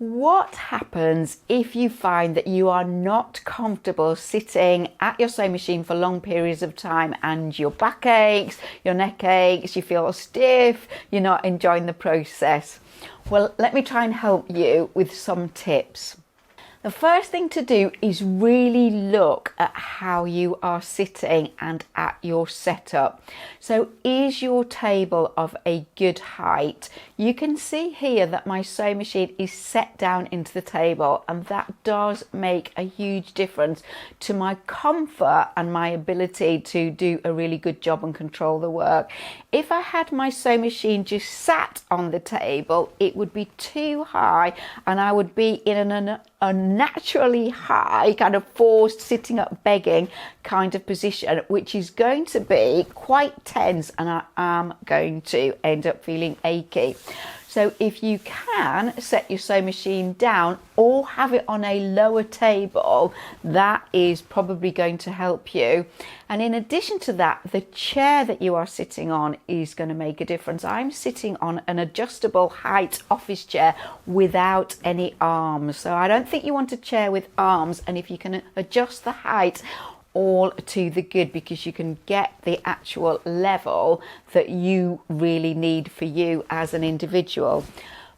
What happens if you find that you are not comfortable sitting at your sewing machine for long periods of time and your back aches, your neck aches, you feel stiff, you're not enjoying the process? Well, let me try and help you with some tips. The first thing to do is really look at how you are sitting and at your setup. So is your table of a good height? You can see here that my sewing machine is set down into the table, and that does make a huge difference to my comfort and my ability to do a really good job and control the work. If I had my sewing machine just sat on the table, it would be too high and I would be in an unnaturally high, kind of forced sitting up begging kind of position, which is going to be quite tense, and I am going to end up feeling achy. So if you can set your sewing machine down or have it on a lower table, that is probably going to help you. And in addition to that, the chair that you are sitting on is going to make a difference. I'm sitting on an adjustable height office chair without any arms. So I don't think you want a chair with arms, and if you can adjust the height, all to the good, because you can get the actual level that you really need for you as an individual.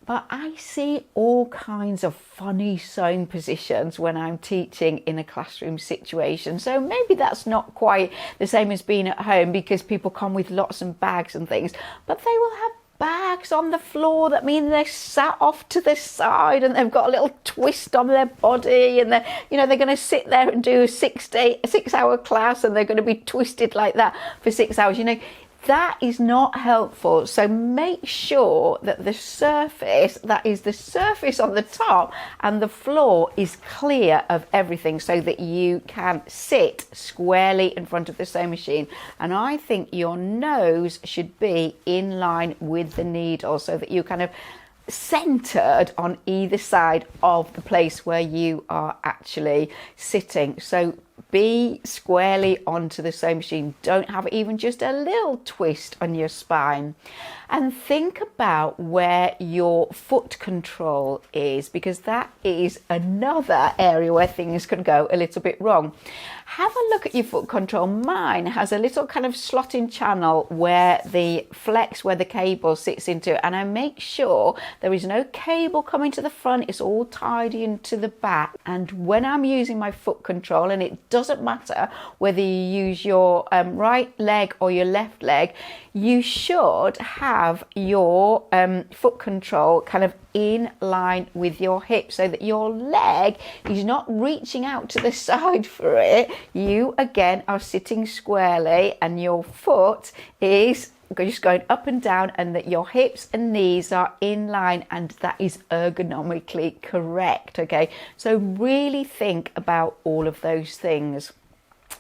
But I see all kinds of funny sewing positions when I'm teaching in a classroom situation. So maybe that's not quite the same as being at home, because people come with lots of bags and things, but they will have bags on the floor that mean they're sat off to the side and they've got a little twist on their body, and they're going to sit there and do a 6-hour class, and they're going to be twisted like that for 6 hours. That is not helpful. So make sure that the surface, that is the surface on the top and the floor, is clear of everything so that you can sit squarely in front of the sewing machine. And I think your nose should be in line with the needle, so that you're kind of centered on either side of the place where you are actually sitting. So be squarely onto the sewing machine. Don't have even just a little twist on your spine. And think about where your foot control is, because that is another area where things can go a little bit wrong. Have a look at your foot control. Mine has a little kind of slotting channel where the flex, where the cable sits into, and I make sure there is no cable coming to the front. It's all tied into the back. And when I'm using my foot control, and it doesn't matter whether you use your right leg or your left leg, you should have your foot control kind of in line with your hip, so that your leg is not reaching out to the side for it. You again are sitting squarely, and your foot is just going up and down, and that your hips and knees are in line, and that is ergonomically correct. Okay, so really think about all of those things.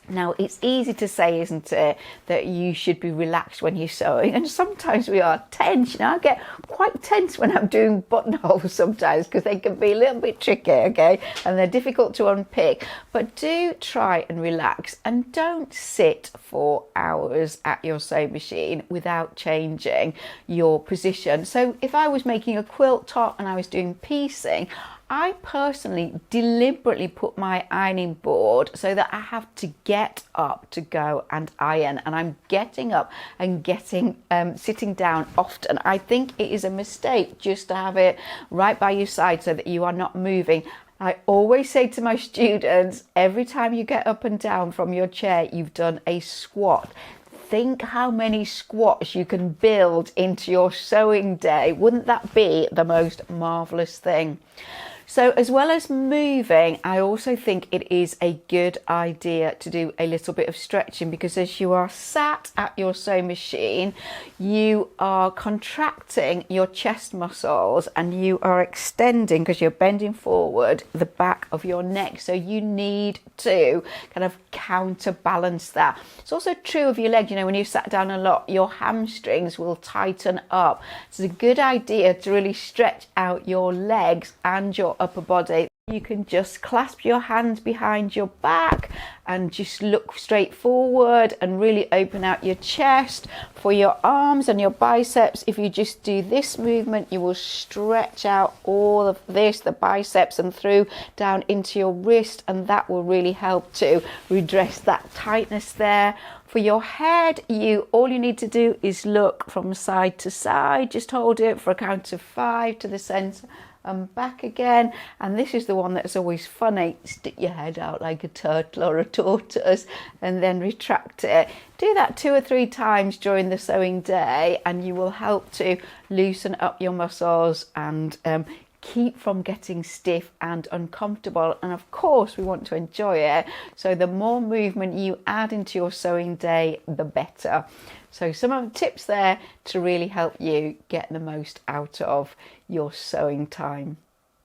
Now, it's easy to say, isn't it, that you should be relaxed when you're sewing, and sometimes we are tense. I get quite tense when I'm doing buttonholes sometimes, because they can be a little bit tricky, okay, and they're difficult to unpick. But do try and relax, and don't sit for hours at your sewing machine without changing your position. So if I was making a quilt top and I was doing piecing, I personally deliberately put my ironing board so that I have to get up to go and iron, and I'm getting up and sitting down often. I think it is a mistake just to have it right by your side so that you are not moving. I always say to my students, every time you get up and down from your chair, you've done a squat. Think how many squats you can build into your sewing day. Wouldn't that be the most marvelous thing? So as well as moving, I also think it is a good idea to do a little bit of stretching, because as you are sat at your sewing machine, you are contracting your chest muscles, and you are extending, because you're bending forward, the back of your neck. So you need to kind of counterbalance that. It's also true of your legs. When you sat down a lot, your hamstrings will tighten up. It's a good idea to really stretch out your legs and your upper body. You can just clasp your hands behind your back and just look straight forward and really open out your chest. For your arms and your biceps, if you just do this movement, you will stretch out all of this, the biceps and through down into your wrist, and that will really help to redress that tightness there. For your head, all you need to do is look from side to side. Just hold it for a count of 5 to the centre and back again. And this is the one that's always funny. Stick your head out like a turtle or a tortoise and then retract it. Do that 2 or 3 times during the sewing day, and you will help to loosen up your muscles and keep from getting stiff and uncomfortable. And of course we want to enjoy it, so the more movement you add into your sewing day, the better. So some of the tips there to really help you get the most out of your sewing time.